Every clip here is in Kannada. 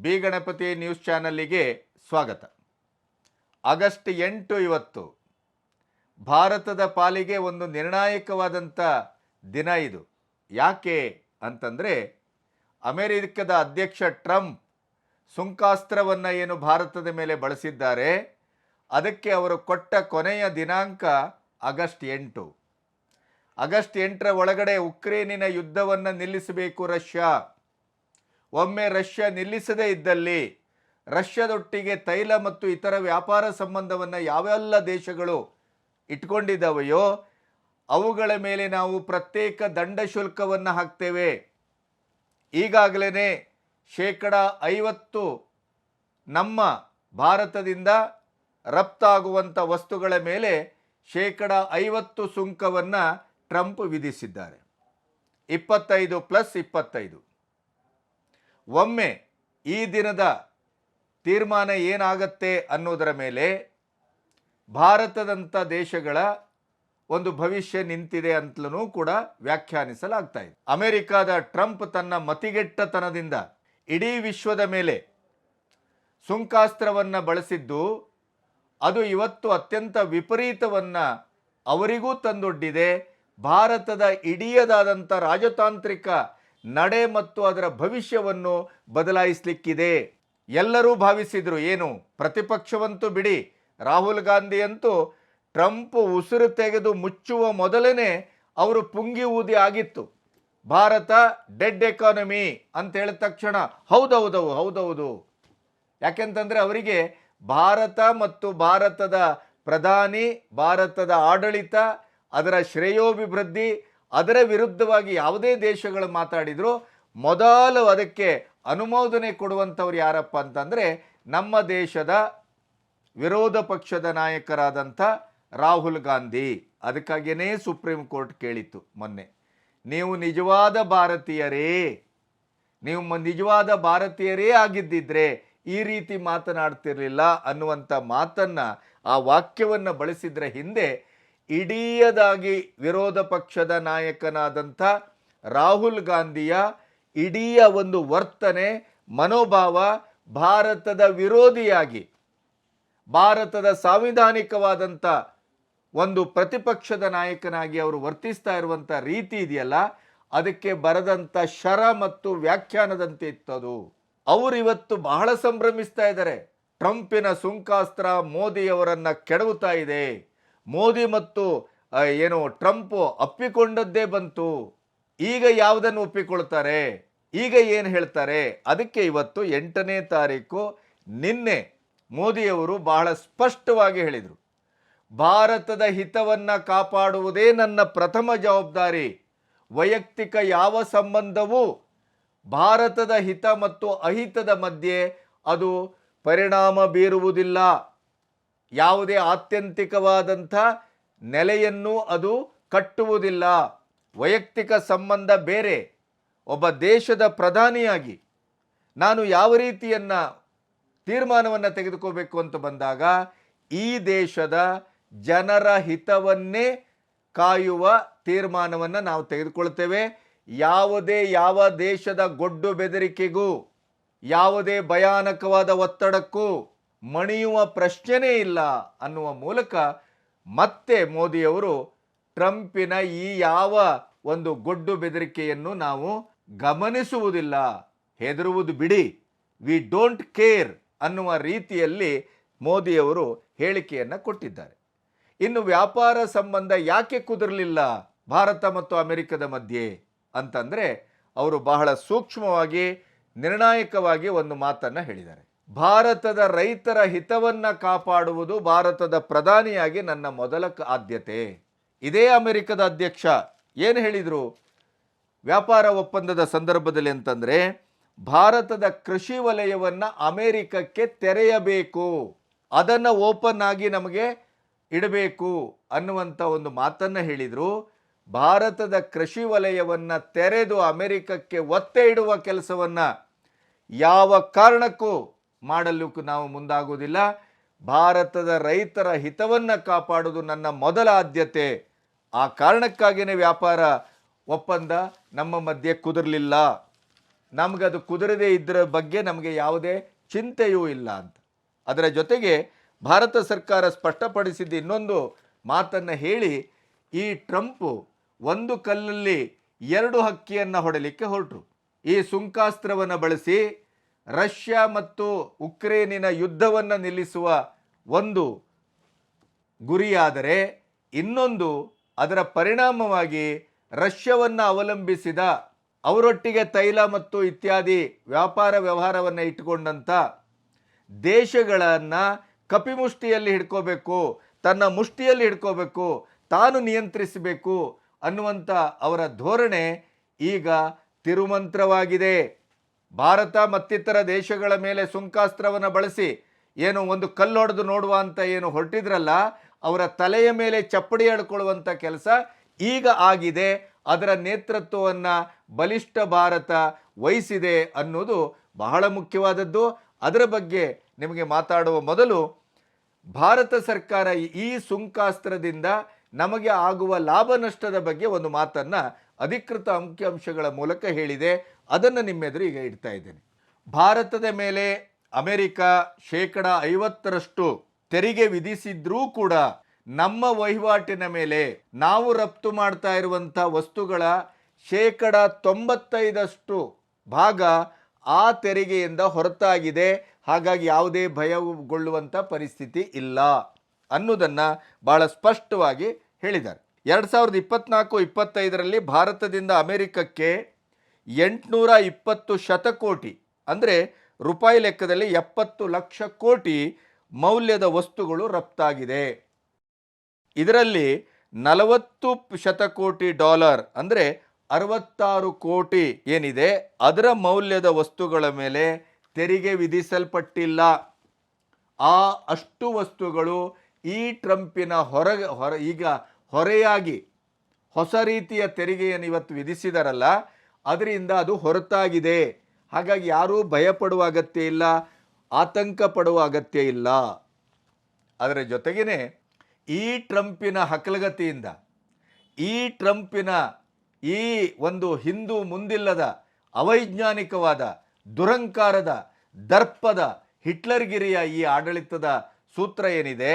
ಬಿ ಗಣಪತಿ ನ್ಯೂಸ್ ಚಾನಲ್ಲಿಗೆ ಸ್ವಾಗತ. ಆಗಸ್ಟ್ 8 ಇವತ್ತು ಭಾರತದ ಪಾಲಿಗೆ ಒಂದು ನಿರ್ಣಾಯಕವಾದಂಥ ದಿನ ಇದು. ಯಾಕೆ ಅಂತಂದರೆ ಅಮೆರಿಕದ ಅಧ್ಯಕ್ಷ ಟ್ರಂಪ್ ಸುಂಕಾಸ್ತ್ರವನ್ನು ಏನು ಭಾರತದ ಮೇಲೆ ಬಳಸಿದ್ದಾರೆ ಅದಕ್ಕೆ ಅವರು ಕೊಟ್ಟ ಕೊನೆಯ ದಿನಾಂಕ ಆಗಸ್ಟ್ 8. ಆಗಸ್ಟ್ 8ರ ಒಳಗಡೆ ಉಕ್ರೇನಿನ ಯುದ್ಧವನ್ನು ನಿಲ್ಲಿಸಬೇಕು ರಷ್ಯಾ. ಒಮ್ಮೆ ರಷ್ಯಾ ನಿಲ್ಲಿಸದೇ ಇದ್ದಲ್ಲಿ ರಷ್ಯಾದೊಟ್ಟಿಗೆ ತೈಲ ಮತ್ತು ಇತರ ವ್ಯಾಪಾರ ಸಂಬಂಧವನ್ನು ಯಾವೆಲ್ಲ ದೇಶಗಳು ಇಟ್ಕೊಂಡಿದ್ದಾವೆಯೋ ಅವುಗಳ ಮೇಲೆ ನಾವು ಪ್ರತ್ಯೇಕ ದಂಡ ಶುಲ್ಕವನ್ನು ಹಾಕ್ತೇವೆ. ಈಗಾಗಲೇ 50% ನಮ್ಮ ಭಾರತದಿಂದ ರಫ್ತಾಗುವಂಥ ವಸ್ತುಗಳ ಮೇಲೆ 50% ಸುಂಕವನ್ನು ಟ್ರಂಪ್ ವಿಧಿಸಿದ್ದಾರೆ. 25+25. ಒಮ್ಮೆ ಈ ದಿನದ ತೀರ್ಮಾನ ಏನಾಗತ್ತೆ ಅನ್ನೋದರ ಮೇಲೆ ಭಾರತದಂಥ ದೇಶಗಳ ಒಂದು ಭವಿಷ್ಯ ನಿಂತಿದೆ ಅಂತಲೂ ಕೂಡ ವ್ಯಾಖ್ಯಾನಿಸಲಾಗ್ತಾ ಇದೆ. ಅಮೆರಿಕದ ಟ್ರಂಪ್ ತನ್ನ ಮತಿಗೆಟ್ಟತನದಿಂದ ಇಡೀ ವಿಶ್ವದ ಮೇಲೆ ಸುಂಕಾಸ್ತ್ರವನ್ನು ಬಳಸಿದ್ದು ಅದು ಇವತ್ತು ಅತ್ಯಂತ ವಿಪರೀತವನ್ನು ಅವರಿಗೂ ತಂದೊಡ್ಡಿದೆ. ಭಾರತದ ಇಡೀದಾದಂಥ ರಾಜತಾಂತ್ರಿಕ ನಡೆ ಮತ್ತು ಅದರ ಭವಿಷ್ಯವನ್ನು ಬದಲಾಯಿಸಲಿಕ್ಕಿದೆ. ಎಲ್ಲರೂ ಭಾವಿಸಿದರು ಏನು, ಪ್ರತಿಪಕ್ಷವಂತೂ ಬಿಡಿ, ರಾಹುಲ್ ಗಾಂಧಿ ಅಂತೂ ಟ್ರಂಪ್ ಉಸಿರು ತೆಗೆದು ಮುಚ್ಚುವ ಮೊದಲೇ ಅವರು ಪುಂಗಿ ಊದಿ ಆಗಿತ್ತು. ಭಾರತ ಡೆಡ್ ಎಕಾನಮಿ ಅಂತ ಹೇಳಿದ ತಕ್ಷಣ ಹೌದೌದು, ಯಾಕೆಂತಂದರೆ ಅವರಿಗೆ ಭಾರತ ಮತ್ತು ಭಾರತದ ಪ್ರಧಾನಿ, ಭಾರತದ ಆಡಳಿತ, ಅದರ ಶ್ರೇಯೋಭಿವೃದ್ಧಿ, ಅದರ ವಿರುದ್ಧವಾಗಿ ಯಾವುದೇ ದೇಶಗಳು ಮಾತಾಡಿದ್ರು ಮೊದಲು ಅದಕ್ಕೆ ಅನುಮೋದನೆ ಕೊಡುವಂಥವ್ರು ಯಾರಪ್ಪ ಅಂತಂದರೆ ನಮ್ಮ ದೇಶದ ವಿರೋಧ ಪಕ್ಷದ ನಾಯಕರಾದಂಥ ರಾಹುಲ್ ಗಾಂಧಿ. ಅದಕ್ಕಾಗಿಯೇ ಸುಪ್ರೀಂ ಕೋರ್ಟ್ ಕೇಳಿತ್ತು ಮೊನ್ನೆ, ನೀವು ನಿಜವಾದ ಭಾರತೀಯರೇ ಆಗಿದ್ದಿದ್ರೆ ಈ ರೀತಿ ಮಾತನಾಡ್ತಿರಲಿಲ್ಲ ಅನ್ನುವಂಥ ಮಾತನ್ನು, ಆ ವಾಕ್ಯವನ್ನು ಬಳಸಿದ್ರೆ ಹಿಂದೆ ಇಡೀದಾಗಿ ವಿರೋಧ ಪಕ್ಷದ ನಾಯಕನಾದಂಥ ರಾಹುಲ್ ಗಾಂಧಿಯ ಇಡೀ ಒಂದು ವರ್ತನೆ, ಮನೋಭಾವ ಭಾರತದ ವಿರೋಧಿಯಾಗಿ, ಭಾರತದ ಸಾಂವಿಧಾನಿಕವಾದಂಥ ಒಂದು ಪ್ರತಿಪಕ್ಷದ ನಾಯಕನಾಗಿ ಅವರು ವರ್ತಿಸ್ತಾ ಇರುವಂಥ ರೀತಿ ಇದೆಯಲ್ಲ, ಅದಕ್ಕೆ ಬರದಂಥ ಶರ ಮತ್ತು ವ್ಯಾಖ್ಯಾನದಂತೆ ಇತ್ತದು. ಅವರು ಇವತ್ತು ಬಹಳ ಸಂಭ್ರಮಿಸ್ತಾ ಇದ್ದಾರೆ. ಟ್ರಂಪಿನ ಸುಂಕಾಸ್ತ್ರ ಮೋದಿಯವರನ್ನು ಕೆಡವುತ್ತಾ ಇದೆ. ಮೋದಿ ಮತ್ತು ಟ್ರಂಪ್ ಅಪ್ಪಿಕೊಂಡದ್ದೇ ಬಂತು. ಈಗ ಯಾವುದನ್ನು ಒಪ್ಪಿಕೊಳ್ತಾರೆ, ಈಗ ಏನು ಹೇಳ್ತಾರೆ? ಅದಕ್ಕೆ ಇವತ್ತು 8ನೇ ತಾರೀಕು ನಿನ್ನೆ ಮೋದಿಯವರು ಬಹಳ ಸ್ಪಷ್ಟವಾಗಿ ಹೇಳಿದರು, ಭಾರತದ ಹಿತವನ್ನು ಕಾಪಾಡುವುದೇ ನನ್ನ ಪ್ರಥಮ ಜವಾಬ್ದಾರಿ. ವೈಯಕ್ತಿಕ ಯಾವ ಸಂಬಂಧವೂ ಭಾರತದ ಹಿತ ಮತ್ತು ಅಹಿತದ ಮಧ್ಯೆ ಅದು ಪರಿಣಾಮ ಬೀರುವುದಿಲ್ಲ. ಯಾವುದೇ ಆತ್ಯಂತಿಕವಾದಂಥ ನೆಲೆಯನ್ನು ಅದು ಕಟ್ಟುವುದಿಲ್ಲ. ವೈಯಕ್ತಿಕ ಸಂಬಂಧ ಬೇರೆ. ಒಬ್ಬ ದೇಶದ ಪ್ರಧಾನಿಯಾಗಿ ನಾನು ಯಾವ ರೀತಿಯನ್ನು ತೀರ್ಮಾನವನ್ನು ತೆಗೆದುಕೋಬೇಕು ಅಂತ ಬಂದಾಗ ಈ ದೇಶದ ಜನರ ಹಿತವನ್ನೇ ಕಾಯುವ ತೀರ್ಮಾನವನ್ನು ನಾವು ತೆಗೆದುಕೊಳ್ತೇವೆ. ಯಾವ ದೇಶದ ಗೊಡ್ಡು ಬೆದರಿಕೆಗೂ, ಯಾವುದೇ ಭಯಾನಕವಾದ ಒತ್ತಡಕ್ಕೂ ಮಣಿಯುವ ಪ್ರಶ್ನೆನೇ ಇಲ್ಲ ಅನ್ನುವ ಮೂಲಕ ಮತ್ತೆ ಮೋದಿಯವರು ಟ್ರಂಪಿನ ಈ ಯಾವ ಒಂದು ಗೊಡ್ಡು ಬೆದರಿಕೆಯನ್ನು ನಾವು ಗಮನಿಸುವುದಿಲ್ಲ, ಹೆದರುವುದು ಬಿಡಿ, ವಿ ಡೋಂಟ್ ಕೇರ್ ಅನ್ನುವ ರೀತಿಯಲ್ಲಿ ಮೋದಿಯವರು ಹೇಳಿಕೆಯನ್ನು ಕೊಟ್ಟಿದ್ದಾರೆ. ಇನ್ನು ವ್ಯಾಪಾರ ಸಂಬಂಧ ಯಾಕೆ ಕುದುರಲಿಲ್ಲ ಭಾರತ ಮತ್ತು ಅಮೆರಿಕದ ಮಧ್ಯೆ ಅಂತಂದರೆ ಅವರು ಬಹಳ ಸೂಕ್ಷ್ಮವಾಗಿ, ನಿರ್ಣಾಯಕವಾಗಿ ಒಂದು ಮಾತನ್ನು ಹೇಳಿದ್ದಾರೆ. ಭಾರತದ ರೈತರ ಹಿತವನ್ನು ಕಾಪಾಡುವುದು ಭಾರತದ ಪ್ರಧಾನಿಯಾಗಿ ನನ್ನ ಮೊದಲ ಆದ್ಯತೆ. ಇದೇ ಅಮೆರಿಕದ ಅಧ್ಯಕ್ಷ ಏನು ಹೇಳಿದರು ವ್ಯಾಪಾರ ಒಪ್ಪಂದದ ಸಂದರ್ಭದಲ್ಲಿ ಅಂತಂದರೆ, ಭಾರತದ ಕೃಷಿ ವಲಯವನ್ನು ಅಮೆರಿಕಕ್ಕೆ ತೆರೆಯಬೇಕು, ಅದನ್ನು ಓಪನ್ ಆಗಿ ನಮಗೆ ಇಡಬೇಕು ಅನ್ನುವಂಥ ಒಂದು ಮಾತನ್ನು ಹೇಳಿದರು. ಭಾರತದ ಕೃಷಿ ವಲಯವನ್ನು ತೆರೆದು ಅಮೆರಿಕಕ್ಕೆ ಒತ್ತೆ ಇಡುವ ಕೆಲಸವನ್ನು ಯಾವ ಕಾರಣಕ್ಕೂ ಮಾಡಲು ನಾವು ಮುಂದಾಗುವುದಿಲ್ಲ. ಭಾರತದ ರೈತರ ಹಿತವನ್ನು ಕಾಪಾಡುವುದು ನನ್ನ ಮೊದಲ ಆದ್ಯತೆ. ಆ ಕಾರಣಕ್ಕಾಗಿಯೇ ವ್ಯಾಪಾರ ಒಪ್ಪಂದ ನಮ್ಮ ಮಧ್ಯೆ ಕುದುರಲಿಲ್ಲ. ನಮಗದು ಕುದುರದೇ ಇದ್ದರ ಬಗ್ಗೆ ನಮಗೆ ಯಾವುದೇ ಚಿಂತೆಯೂ ಇಲ್ಲ ಅಂತ. ಅದರ ಜೊತೆಗೆ ಭಾರತ ಸರ್ಕಾರ ಸ್ಪಷ್ಟಪಡಿಸಿದ್ದು ಇನ್ನೊಂದು ಮಾತನ್ನು ಹೇಳಿ, ಈ ಟ್ರಂಪು ಒಂದು ಕಲ್ಲಲ್ಲಿ ಎರಡು ಹಕ್ಕಿಯನ್ನು ಹೊಡೆಯಲಿಕ್ಕೆ ಹೊರಟರು. ಈ ಸುಂಕಾಸ್ತ್ರವನ್ನು ಬಳಸಿ ರಷ್ಯಾ ಮತ್ತು ಉಕ್ರೇನಿನ ಯುದ್ಧವನ್ನು ನಿಲ್ಲಿಸುವ ಒಂದು ಗುರಿಯಾದರೆ, ಇನ್ನೊಂದು ಅದರ ಪರಿಣಾಮವಾಗಿ ರಷ್ಯಾವನ್ನು ಅವಲಂಬಿಸಿದ, ಅವರೊಟ್ಟಿಗೆ ತೈಲ ಮತ್ತು ಇತ್ಯಾದಿ ವ್ಯಾಪಾರ ವ್ಯವಹಾರವನ್ನು ಇಟ್ಟುಕೊಂಡಂಥ ದೇಶಗಳನ್ನು ಕಪಿಮುಷ್ಟಿಯಲ್ಲಿ ಹಿಡ್ಕೋಬೇಕು, ತನ್ನ ಮುಷ್ಟಿಯಲ್ಲಿ ಹಿಡ್ಕೋಬೇಕು, ತಾನು ನಿಯಂತ್ರಿಸಬೇಕು ಅನ್ನುವಂಥ ಅವರ ಧೋರಣೆ ಈಗ ತಿರುಮಂತ್ರವಾಗಿದೆ. ಭಾರತ ಮತ್ತಿತರ ದೇಶಗಳ ಮೇಲೆ ಸುಂಕಾಸ್ತ್ರವನ್ನು ಬಳಸಿ ಏನು ಒಂದು ಕಲ್ಲೊಡೆದು ನೋಡುವ ಅಂತ ಏನು ಹೊರಟಿದ್ರಲ್ಲ, ಅವರ ತಲೆಯ ಮೇಲೆ ಚಪ್ಪಡಿ ಎಳ್ಕೊಳ್ಳುವಂಥ ಕೆಲಸ ಈಗ ಆಗಿದೆ. ಅದರ ನೇತೃತ್ವವನ್ನು ಬಲಿಷ್ಠ ಭಾರತ ವಹಿಸಿದೆ ಅನ್ನೋದು ಬಹಳ ಮುಖ್ಯವಾದದ್ದು. ಅದರ ಬಗ್ಗೆ ನಿಮಗೆ ಮಾತಾಡುವ ಮೊದಲು, ಭಾರತ ಸರ್ಕಾರ ಈ ಸುಂಕಾಸ್ತ್ರದಿಂದ ನಮಗೆ ಆಗುವ ಲಾಭ ನಷ್ಟದ ಬಗ್ಗೆ ಒಂದು ಮಾತನ್ನು ಅಧಿಕೃತ ಅಂಕಿಅಂಶಗಳ ಮೂಲಕ ಹೇಳಿದೆ. ಅದನ್ನು ನಿಮ್ಮೆದುರು ಈಗ ಇಡ್ತಾ ಇದ್ದೇನೆ. ಭಾರತದ ಮೇಲೆ ಅಮೆರಿಕ 50% ತೆರಿಗೆ ವಿಧಿಸಿದ್ರೂ ಕೂಡ ನಮ್ಮ ವಹಿವಾಟಿನ ಮೇಲೆ ನಾವು ರಫ್ತು ಮಾಡ್ತಾ ಇರುವಂಥ ವಸ್ತುಗಳ 95% ಭಾಗ ಆ ತೆರಿಗೆಯಿಂದ ಹೊರತಾಗಿದೆ. ಹಾಗಾಗಿ ಯಾವುದೇ ಭಯಗೊಳ್ಳುವಂಥ ಪರಿಸ್ಥಿತಿ ಇಲ್ಲ ಅನ್ನೋದನ್ನು ಭಾಳ ಸ್ಪಷ್ಟವಾಗಿ ಹೇಳಿದ್ದಾರೆ. 2024-25ರಲ್ಲಿ ಭಾರತದಿಂದ ಅಮೆರಿಕಕ್ಕೆ 820 ಶತಕೋಟಿ ಅಂದರೆ ರೂಪಾಯಿ ಲೆಕ್ಕದಲ್ಲಿ 70 ಲಕ್ಷ ಕೋಟಿ ಮೌಲ್ಯದ ವಸ್ತುಗಳು ರಫ್ತಾಗಿದೆ. ಇದರಲ್ಲಿ 40 ಶತಕೋಟಿ ಡಾಲರ್ ಅಂದರೆ 66 ಕೋಟಿ ಏನಿದೆ, ಅದರ ಮೌಲ್ಯದ ವಸ್ತುಗಳ ಮೇಲೆ ತೆರಿಗೆ ವಿಧಿಸಲ್ಪಟ್ಟಿಲ್ಲ. ಅಷ್ಟು ವಸ್ತುಗಳು ಈ ಟ್ರಂಪಿನ ಈಗ ಹೊರೆಯಾಗಿ ಹೊಸ ರೀತಿಯ ತೆರಿಗೆಯನ್ನು ಇವತ್ತು ವಿಧಿಸಿದಾರಲ್ಲ, ಅದರಿಂದ ಅದು ಹೊರತಾಗಿದೆ. ಹಾಗಾಗಿ ಯಾರೂ ಭಯಪಡುವ ಅಗತ್ಯ ಇಲ್ಲ, ಆತಂಕ ಪಡುವ ಅಗತ್ಯ ಇಲ್ಲ. ಅದರ ಜೊತೆಗೇ ಈ ಟ್ರಂಪಿನ ಹಕಲಗತಿಯಿಂದ, ಈ ಟ್ರಂಪಿನ ಈ ಒಂದು ಹಿಂದೂ ಮುಂದಿಲ್ಲದ ಅವೈಜ್ಞಾನಿಕವಾದ ದುರಂಕಾರದ ದರ್ಪದ ಹಿಟ್ಲರ್ಗಿರಿಯ ಈ ಆಡಳಿತದ ಸೂತ್ರ ಏನಿದೆ,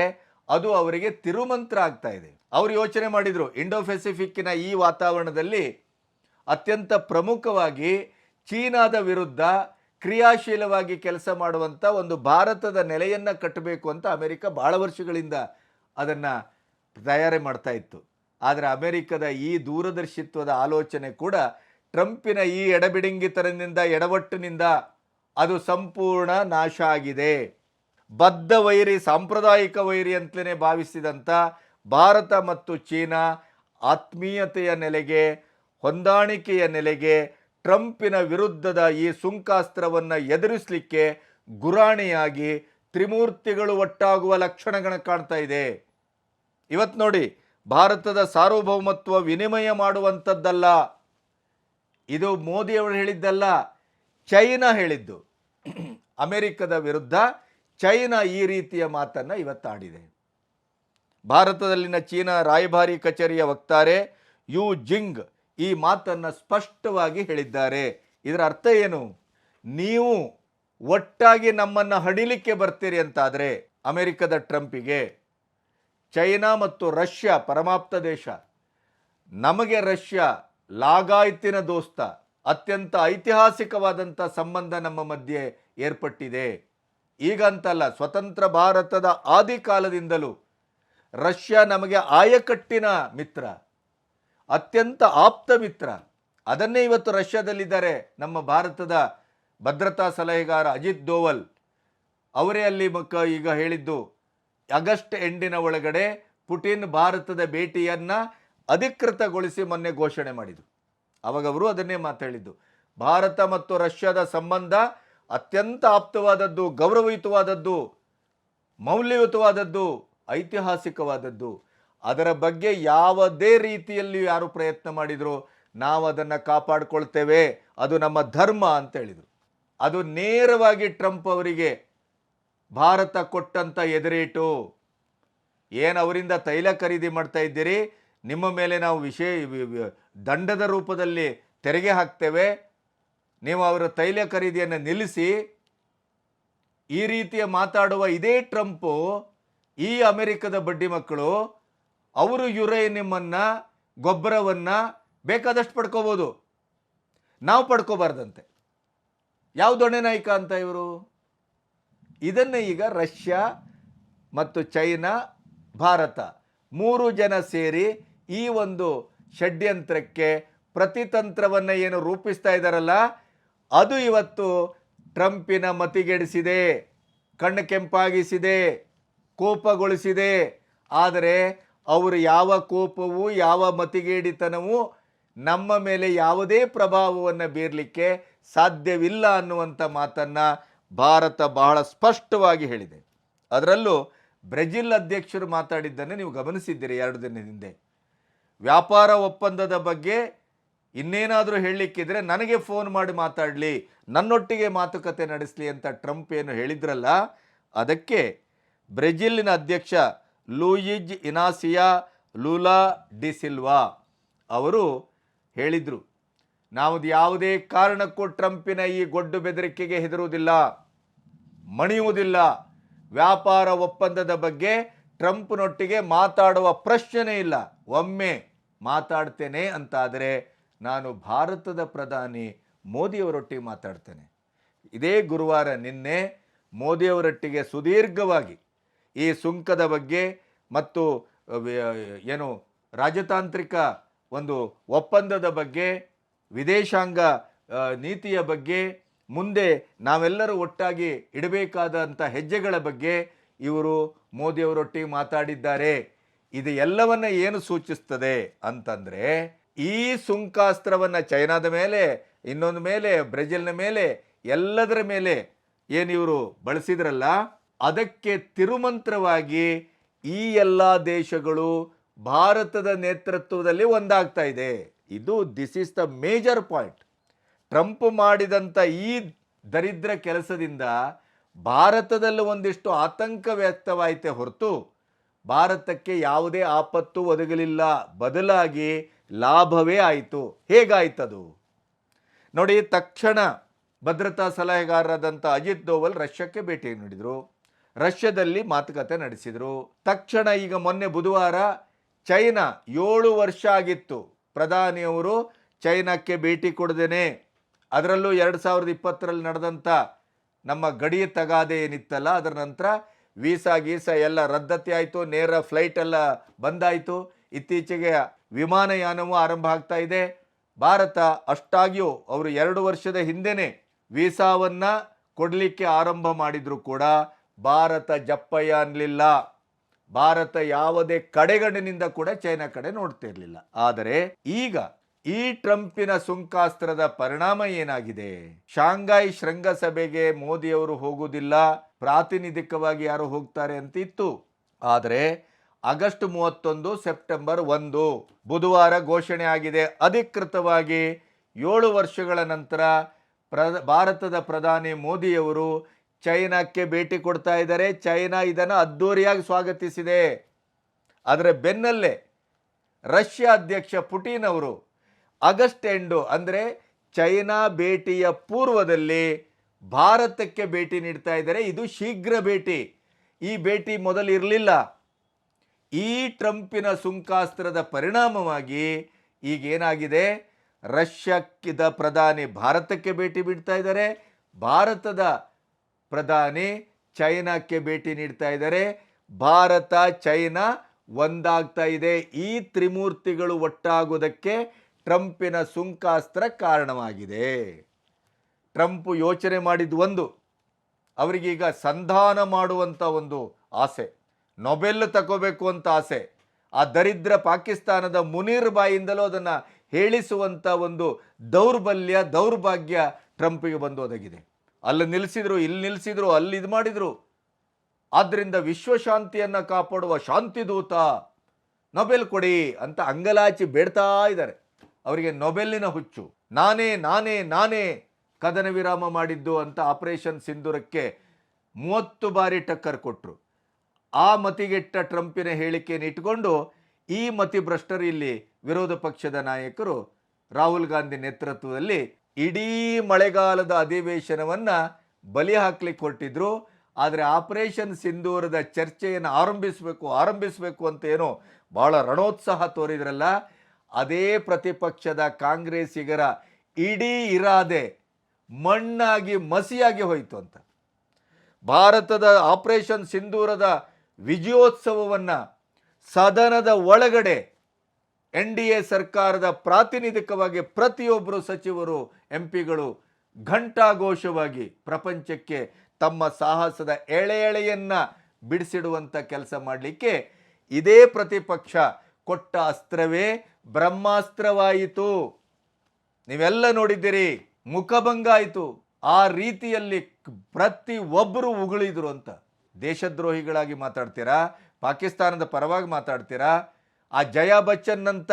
ಅದು ಅವರಿಗೆ ತಿರುಮಂತ್ರ ಆಗ್ತಾ ಇದೆ. ಅವರು ಯೋಚನೆ ಮಾಡಿದರು, ಇಂಡೋ ಪೆಸಿಫಿಕ್ಕಿನ ಈ ವಾತಾವರಣದಲ್ಲಿ ಅತ್ಯಂತ ಪ್ರಮುಖವಾಗಿ ಚೀನಾದ ವಿರುದ್ಧ ಕ್ರಿಯಾಶೀಲವಾಗಿ ಕೆಲಸ ಮಾಡುವಂಥ ಒಂದು ಭಾರತದ ನೆಲೆಯನ್ನು ಕಟ್ಟಬೇಕು ಅಂತ ಅಮೆರಿಕ ಭಾಳ ವರ್ಷಗಳಿಂದ ಅದನ್ನು ತಯಾರಿ ಮಾಡ್ತಾ ಇತ್ತು. ಆದರೆ ಅಮೆರಿಕದ ಈ ದೂರದರ್ಶಿತ್ವದ ಆಲೋಚನೆ ಕೂಡ ಟ್ರಂಪಿನ ಈ ಎಡಬಿಡಿಂಗಿತನದಿಂದ, ಎಡವಟ್ಟಿನಿಂದ ಅದು ಸಂಪೂರ್ಣ ನಾಶ ಆಗಿದೆ. ಬದ್ಧ ವೈರಿ, ಸಾಂಪ್ರದಾಯಿಕ ವೈರಿ ಅಂತಲೇ ಭಾವಿಸಿದಂಥ ಭಾರತ ಮತ್ತು ಚೀನಾ ಆತ್ಮೀಯತೆಯ ನೆಲೆಗೆ, ಹೊಂದಾಣಿಕೆಯ ನೆಲೆಗೆ ಟ್ರಂಪಿನ ವಿರುದ್ಧದ ಈ ಸುಂಕಾಸ್ತ್ರವನ್ನು ಎದುರಿಸಲಿಕ್ಕೆ ಗುರಾಣಿಯಾಗಿ ತ್ರಿಮೂರ್ತಿಗಳು ಒಟ್ಟಾಗುವ ಲಕ್ಷಣಗಳು ಕಾಣ್ತಾ ಇದೆ. ಇವತ್ತು ನೋಡಿ, ಭಾರತದ ಸಾರ್ವಭೌಮತ್ವ ವಿನಿಮಯ ಮಾಡುವಂಥದ್ದಲ್ಲ, ಇದು ಮೋದಿಯವರು ಹೇಳಿದ್ದಲ್ಲ, ಚೈನಾ ಹೇಳಿದ್ದು. ಅಮೆರಿಕದ ವಿರುದ್ಧ ಚೈನಾ ಈ ರೀತಿಯ ಮಾತನ್ನು ಇವತ್ತಾಡಿದೆ. ಭಾರತದಲ್ಲಿನ ಚೀನಾ ರಾಯಭಾರಿ ಕಚೇರಿಯ ವಕ್ತಾರೆ ಯು ಜಿಂಗ್ ಈ ಮಾತನ್ನು ಸ್ಪಷ್ಟವಾಗಿ ಹೇಳಿದ್ದಾರೆ. ಇದರ ಅರ್ಥ ಏನು? ನೀವು ಒಟ್ಟಾಗಿ ನಮ್ಮನ್ನು ಹಡಿಲಿಕ್ಕೆ ಬರ್ತೀರಿ ಅಂತಾದರೆ ಅಮೆರಿಕದ ಟ್ರಂಪಿಗೆ, ಚೈನಾ ಮತ್ತು ರಷ್ಯಾ ಪರಮಾಪ್ತ ದೇಶ, ನಮಗೆ ರಷ್ಯಾ ಲಾಗಾಯತಿನ ದೋಸ್ತ, ಅತ್ಯಂತ ಐತಿಹಾಸಿಕವಾದಂಥ ಸಂಬಂಧ ನಮ್ಮ ಮಧ್ಯೆ ಏರ್ಪಟ್ಟಿದೆ. ಈಗಂತಲ್ಲ, ಸ್ವತಂತ್ರ ಭಾರತದ ಆದಿಕಾಲದಿಂದಲೂ ರಷ್ಯಾ ನಮಗೆ ಆಯಕಟ್ಟಿನ ಮಿತ್ರ, ಅತ್ಯಂತ ಆಪ್ತ ಮಿತ್ರ. ಅದನ್ನೇ ಇವತ್ತು ರಷ್ಯಾದಲ್ಲಿದ್ದಾರೆ ನಮ್ಮ ಭಾರತದ ಭದ್ರತಾ ಸಲಹೆಗಾರ ಅಜಿತ್ ದೋವಲ್. ಅವರೇ ಅಲ್ಲಿ ಈಗ ಹೇಳಿದ್ದು, ಆಗಸ್ಟ್ ಎಂಡಿನ ಒಳಗಡೆ ಪುಟಿನ್ ಭಾರತದ ಭೇಟಿಯನ್ನು ಅಧಿಕೃತಗೊಳಿಸಿ ಮೊನ್ನೆ ಘೋಷಣೆ ಮಾಡಿದರು. ಅವಾಗ ಅವರು ಅದನ್ನೇ ಮಾತಾಡಿದ್ದು, ಭಾರತ ಮತ್ತು ರಷ್ಯಾದ ಸಂಬಂಧ ಅತ್ಯಂತ ಆಪ್ತವಾದದ್ದು, ಗೌರವಯುತವಾದದ್ದು, ಮೌಲ್ಯಯುತವಾದದ್ದು, ಐತಿಹಾಸಿಕವಾದದ್ದು. ಅದರ ಬಗ್ಗೆ ಯಾವುದೇ ರೀತಿಯಲ್ಲಿ ಯಾರು ಪ್ರಯತ್ನ ಮಾಡಿದ್ರು ನಾವು ಅದನ್ನು ಕಾಪಾಡಿಕೊಳ್ತೇವೆ, ಅದು ನಮ್ಮ ಧರ್ಮ ಅಂತ ಹೇಳಿದರು. ಅದು ನೇರವಾಗಿ ಟ್ರಂಪ್ ಅವರಿಗೆ ಭಾರತ ಕೊಟ್ಟಂಥ ಎದುರೇಟು. ಏನು ಅವರಿಂದ ತೈಲ ಖರೀದಿ ಮಾಡ್ತಾ ಇದ್ದೀರಿ, ನಿಮ್ಮ ಮೇಲೆ ನಾವು ದಂಡದ ರೂಪದಲ್ಲಿ ತೆರಿಗೆ ಹಾಕ್ತೇವೆ, ನೀವು ಅವರ ತೈಲ ಖರೀದಿಯನ್ನು ನಿಲ್ಲಿಸಿ. ಈ ರೀತಿಯ ಮಾತಾಡುವ ಇದೇ ಟ್ರಂಪು, ಈ ಅಮೆರಿಕದ ಬಡ್ಡಿ ಮಕ್ಕಳು, ಅವರು ಯುರೇನಿಯಮನ್ನು, ಗೊಬ್ಬರವನ್ನು ಬೇಕಾದಷ್ಟು ಪಡ್ಕೋಬೋದು, ನಾವು ಪಡ್ಕೋಬಾರ್ದಂತೆ. ಯಾವ ದೊಣ್ಣೆ ನಾಯಕ ಅಂತ ಇವರು? ಇದನ್ನು ಈಗ ರಷ್ಯಾ ಮತ್ತು ಚೈನಾ, ಭಾರತ 3 ಜನ ಸೇರಿ ಈ ಒಂದು ಷಡ್ಯಂತ್ರಕ್ಕೆ ಪ್ರತಿತಂತ್ರವನ್ನು ಏನು ರೂಪಿಸ್ತಾ ಇದ್ದಾರಲ್ಲ, ಅದು ಇವತ್ತು ಟ್ರಂಪಿನ ಮತಿಗೆಡಿಸಿದೆ, ಕಣ್ಣು ಕೆಂಪಾಗಿಸಿದೆ, ಕೋಪಗೊಳಿಸಿದೆ. ಆದರೆ ಅವರು ಯಾವ ಕೋಪವೂ ಯಾವ ಮತಿಗೇಡಿತನವೂ ನಮ್ಮ ಮೇಲೆ ಯಾವುದೇ ಪ್ರಭಾವವನ್ನು ಬೀರಲಿಕ್ಕೆ ಸಾಧ್ಯವಿಲ್ಲ ಅನ್ನುವಂಥ ಮಾತನ್ನು ಭಾರತ ಬಹಳ ಸ್ಪಷ್ಟವಾಗಿ ಹೇಳಿದೆ. ಅದರಲ್ಲೂ ಬ್ರೆಜಿಲ್ ಅಧ್ಯಕ್ಷರು ಮಾತಾಡಿದ್ದನ್ನು ನೀವು ಗಮನಿಸಿದ್ದೀರಿ 2 ದಿನದ ಹಿಂದೆ. ವ್ಯಾಪಾರ ಒಪ್ಪಂದದ ಬಗ್ಗೆ ಇನ್ನೇನಾದರೂ ಹೇಳಲಿಕ್ಕಿದ್ರೆ ನನಗೆ ಫೋನ್ ಮಾಡಿ ಮಾತಾಡಲಿ, ನನ್ನೊಟ್ಟಿಗೆ ಮಾತುಕತೆ ನಡೆಸಲಿ ಅಂತ ಟ್ರಂಪ್ ಏನು ಹೇಳಿದ್ರಲ್ಲ, ಅದಕ್ಕೆ ಬ್ರೆಜಿಲಿನ ಅಧ್ಯಕ್ಷ ಲೂಯಿಜ್ ಇನಾಸಿಯಾ ಲೂಲಾ ಡಿ ಸಿಲ್ವಾ ಅವರು ಹೇಳಿದರು, ನಾವು ಯಾವುದೇ ಕಾರಣಕ್ಕೂ ಟ್ರಂಪಿನ ಈ ಗೊಡ್ಡು ಬೆದರಿಕೆಗೆ ಹೆದರುವುದಿಲ್ಲ, ಮಣಿಯುವುದಿಲ್ಲ. ವ್ಯಾಪಾರ ಒಪ್ಪಂದದ ಬಗ್ಗೆ ಟ್ರಂಪ್ನೊಟ್ಟಿಗೆ ಮಾತಾಡುವ ಪ್ರಶ್ನೆ ಇಲ್ಲ. ಒಮ್ಮೆ ಮಾತಾಡ್ತೇನೆ ಅಂತಾದರೆ ನಾನು ಭಾರತದ ಪ್ರಧಾನಿ ಮೋದಿಯವರೊಟ್ಟಿಗೆ ಮಾತಾಡ್ತೇನೆ. ಇದೇ ಗುರುವಾರ ನಿನ್ನೆ ಮೋದಿಯವರೊಟ್ಟಿಗೆ ಸುದೀರ್ಘವಾಗಿ ಈ ಸುಂಕದ ಬಗ್ಗೆ ಮತ್ತು ಏನು ರಾಜತಾಂತ್ರಿಕ ಒಂದು ಒಪ್ಪಂದದ ಬಗ್ಗೆ, ವಿದೇಶಾಂಗ ನೀತಿಯ ಬಗ್ಗೆ, ಮುಂದೆ ನಾವೆಲ್ಲರೂ ಒಟ್ಟಾಗಿ ಇಡಬೇಕಾದಂಥ ಹೆಜ್ಜೆಗಳ ಬಗ್ಗೆ ಇವರು ಮೋದಿಯವರೊಟ್ಟಿಗೆ ಮಾತಾಡಿದ್ದಾರೆ. ಇದು ಎಲ್ಲವನ್ನ ಏನು ಸೂಚಿಸ್ತದೆ ಅಂತಂದರೆ, ಈ ಸುಂಕಾಸ್ತ್ರವನ್ನು ಚೈನಾದ ಮೇಲೆ, ಇನ್ನೊಂದು ಮೇಲೆ, ಬ್ರೆಜಿಲ್ನ ಮೇಲೆ, ಎಲ್ಲದರ ಮೇಲೆ ಏನು ಇವರು ಬಳಸಿದ್ರಲ್ಲ, ಅದಕ್ಕೆ ತಿರುಮಂತ್ರವಾಗಿ ಈ ಎಲ್ಲ ದೇಶಗಳು ಭಾರತದ ನೇತೃತ್ವದಲ್ಲಿ ಒಂದಾಗ್ತಾ ಇದೆ. This is the major point. Trump ಮಾಡಿದಂಥ ಈ ದರಿದ್ರ ಕೆಲಸದಿಂದ ಭಾರತದಲ್ಲಿ ಒಂದಿಷ್ಟು ಆತಂಕ ವ್ಯಕ್ತವಾಯಿತೇ ಹೊರತು ಭಾರತಕ್ಕೆ ಯಾವುದೇ ಆಪತ್ತು ಒದಗಲಿಲ್ಲ, ಬದಲಾಗಿ ಲಾಭವೇ ಆಯಿತು. ಹೇಗಾಯ್ತದು ನೋಡಿ. ತಕ್ಷಣ ಭದ್ರತಾ ಸಲಹೆಗಾರರಾದಂಥ ಅಜಿತ್ ದೋವಲ್ ರಷ್ಯಾಕ್ಕೆ ಭೇಟಿ ನೀಡಿದರು, ರಷ್ಯಾದಲ್ಲಿ ಮಾತುಕತೆ ನಡೆಸಿದರು. ತಕ್ಷಣ ಈಗ ಮೊನ್ನೆ ಬುಧವಾರ ಚೈನಾ 7 ವರ್ಷ ಆಗಿತ್ತು ಪ್ರಧಾನಿಯವರು ಚೈನಾಕ್ಕೆ ಭೇಟಿ ಕೊಡದೇನೆ. ಅದರಲ್ಲೂ 2020ರಲ್ಲಿ ನಡೆದಂಥ ನಮ್ಮ ಗಡಿಯ ತಗಾದೆ ಏನಿತ್ತಲ್ಲ, ಅದರ ನಂತರ ವೀಸಾ ಗೀಸಾ ಎಲ್ಲ ರದ್ದತಿ ಆಯಿತು, ನೇರ ಫ್ಲೈಟ್ ಎಲ್ಲ ಬಂದಾಯಿತು. ಇತ್ತೀಚೆಗೆ ವಿಮಾನಯಾನವೂ ಆರಂಭ ಆಗ್ತಾ ಇದೆ. ಭಾರತ ಅಷ್ಟಾಗಿಯೂ ಅವರು 2 ವರ್ಷದ ಹಿಂದೆನೇ ವೀಸಾವನ್ನು ಕೊಡಲಿಕ್ಕೆ ಆರಂಭ ಮಾಡಿದರೂ ಕೂಡ ಭಾರತ ಜಪ್ಪಯ್ಯ ಅನ್ನಲಿಲ್ಲ. ಭಾರತ ಯಾವುದೇ ಕಡೆಗಣ್ಣಿನಿಂದ ಕೂಡ ಚೈನಾ ಕಡೆ ನೋಡ್ತಿರ್ಲಿಲ್ಲ. ಆದರೆ ಈಗ ಈ ಟ್ರಂಪಿನ ಸುಂಕಾಸ್ತ್ರದ ಪರಿಣಾಮ ಏನಾಗಿದೆ? ಶಾಂಘೈ ಶೃಂಗಸಭೆಗೆ ಮೋದಿಯವರು ಹೋಗುವುದಿಲ್ಲ, ಪ್ರಾತಿನಿಧಿಕವಾಗಿ ಯಾರು ಹೋಗ್ತಾರೆ ಅಂತಿತ್ತು. ಆದರೆ ಆಗಸ್ಟ್ 31, ಸೆಪ್ಟೆಂಬರ್ 1 ಬುಧವಾರ ಘೋಷಣೆ ಆಗಿದೆ. ಅಧಿಕೃತವಾಗಿ 7 ವರ್ಷಗಳ ನಂತರ ಭಾರತದ ಪ್ರಧಾನಿ ಮೋದಿಯವರು ಚೈನಾಕ್ಕೆ ಭೇಟಿ ಕೊಡ್ತಾ ಇದ್ದಾರೆ. ಚೈನಾ ಇದನ್ನು ಅದ್ದೂರಿಯಾಗಿ ಸ್ವಾಗತಿಸಿದೆ. ಅದರ ಬೆನ್ನಲ್ಲೇ ರಷ್ಯಾ ಅಧ್ಯಕ್ಷ ಪುಟಿನ್ ಅವರು ಆಗಸ್ಟ್ ಎಂಡು ಅಂದರೆ ಚೈನಾ ಭೇಟಿಯ ಪೂರ್ವದಲ್ಲಿ ಭಾರತಕ್ಕೆ ಭೇಟಿ ನೀಡ್ತಾ ಇದ್ದಾರೆ. ಇದು ಶೀಘ್ರ ಭೇಟಿ. ಈ ಭೇಟಿ ಮೊದಲು ಇರಲಿಲ್ಲ. ಈ ಟ್ರಂಪಿನ ಸುಂಕಾಸ್ತ್ರದ ಪರಿಣಾಮವಾಗಿ ಈಗೇನಾಗಿದೆ, ರಷ್ಯಾದ ಪ್ರಧಾನಿ ಭಾರತಕ್ಕೆ ಭೇಟಿ ನೀಡ್ತಾ ಇದ್ದಾರೆ, ಭಾರತದ ಪ್ರಧಾನಿ ಚೈನಾಕ್ಕೆ ಭೇಟಿ ನೀಡ್ತಾ ಇದ್ದಾರೆ. ಭಾರತ ಚೈನಾ ಒಂದಾಗ್ತಾ ಇದೆ. ಈ ತ್ರಿಮೂರ್ತಿಗಳು ಒಟ್ಟಾಗುವುದಕ್ಕೆ ಟ್ರಂಪಿನ ಸುಂಕಾಸ್ತ್ರ ಕಾರಣವಾಗಿದೆ. ಟ್ರಂಪ್ ಯೋಚನೆ ಮಾಡಿದ್ದು ಒಂದು, ಅವರಿಗೀಗ ಸಂಧಾನ ಮಾಡುವಂಥ ಒಂದು ಆಸೆ, ನೊಬೆಲ್ ತಗೋಬೇಕು ಅಂತ ಆಸೆ. ಆ ದರಿದ್ರ ಪಾಕಿಸ್ತಾನದ ಮುನೀರ್ ಬಾಯಿಂದಲೂ ಅದನ್ನು ಹೇಳಿಸುವಂಥ ಒಂದು ದೌರ್ಭಾಗ್ಯ ಟ್ರಂಪಿಗೆ ಬಂದು ಒದಗಿದೆ. ಅಲ್ಲಿ ನಿಲ್ಲಿಸಿದ್ರು, ಇಲ್ಲಿ ನಿಲ್ಲಿಸಿದ್ರು, ಅಲ್ಲಿ ಇದು ಮಾಡಿದ್ರು. ಆದ್ದರಿಂದ ವಿಶ್ವಶಾಂತಿಯನ್ನು ಕಾಪಾಡುವ ಶಾಂತಿದೂತ ನೊಬೆಲ್ ಕೊಡಿ ಅಂತ ಅಂಗಲಾಚಿ ಬೇಡ್ತಾ ಇದ್ದಾರೆ. ಅವರಿಗೆ ನೊಬೆಲ್ಲಿನ ಹುಚ್ಚು. ನಾನೇ ಕದನ ವಿರಾಮ ಮಾಡಿದ್ದು ಅಂತ ಆಪರೇಷನ್ ಸಿಂಧೂರಕ್ಕೆ 30 ಬಾರಿ ಟಕ್ಕರ್ ಕೊಟ್ಟರು. ಆ ಮತಿಗೆಟ್ಟ ಟ್ರಂಪಿನ ಹೇಳಿಕೆಯನ್ನು ಇಟ್ಟುಕೊಂಡು ಈ ಮತಿಭ್ರಷ್ಟರು ಇಲ್ಲಿ ವಿರೋಧ ಪಕ್ಷದ ನಾಯಕರು ರಾಹುಲ್ ಗಾಂಧಿ ನೇತೃತ್ವದಲ್ಲಿ ಇಡೀ ಮಳೆಗಾಲದ ಅಧಿವೇಶನವನ್ನು ಬಲಿ ಹಾಕ್ಲಿಕ್ಕೆ ಹೊರಟಿದ್ರು. ಆದರೆ ಆಪರೇಷನ್ ಸಿಂಧೂರದ ಚರ್ಚೆಯನ್ನು ಆರಂಭಿಸಬೇಕು ಅಂತ ಏನೋ ಭಾಳ ರಣೋತ್ಸಾಹ ತೋರಿದ್ರಲ್ಲ, ಅದೇ ಪ್ರತಿಪಕ್ಷದ ಕಾಂಗ್ರೆಸ್ಸಿಗರ ಇಡೀ ಇರಾದೆ ಮಣ್ಣಾಗಿ ಮಸಿಯಾಗಿ ಹೋಯಿತು ಅಂತ. ಭಾರತದ ಆಪರೇಷನ್ ಸಿಂಧೂರದ ವಿಜಯೋತ್ಸವವನ್ನು ಸದನದ ಒಳಗಡೆ NDA ಸರ್ಕಾರದ ಪ್ರಾತಿನಿಧಿಕವಾಗಿ ಪ್ರತಿಯೊಬ್ಬರು ಸಚಿವರು MP ಗಳು ಘಂಟಾಘೋಷವಾಗಿ ಪ್ರಪಂಚಕ್ಕೆ ತಮ್ಮ ಸಾಹಸದ ಎಳೆಯನ್ನು ಬಿಡಿಸಿಡುವಂಥ ಕೆಲಸ ಮಾಡಲಿಕ್ಕೆ ಇದೇ ಪ್ರತಿಪಕ್ಷ ಕೊಟ್ಟ ಅಸ್ತ್ರವೇ ಬ್ರಹ್ಮಾಸ್ತ್ರವಾಯಿತು. ನೀವೆಲ್ಲ ನೋಡಿದ್ದೀರಿ, ಮುಖಭಂಗ ಆಯಿತು. ಆ ರೀತಿಯಲ್ಲಿ ಪ್ರತಿಯೊಬ್ಬರು ಉಗುಳಿದ್ರು ಅಂತ. ದೇಶದ್ರೋಹಿಗಳಾಗಿ ಮಾತಾಡ್ತೀರಾ, ಪಾಕಿಸ್ತಾನದ ಪರವಾಗಿ ಮಾತಾಡ್ತೀರಾ. ಆ ಜಯಾ ಬಚ್ಚನ್ ಅಂತ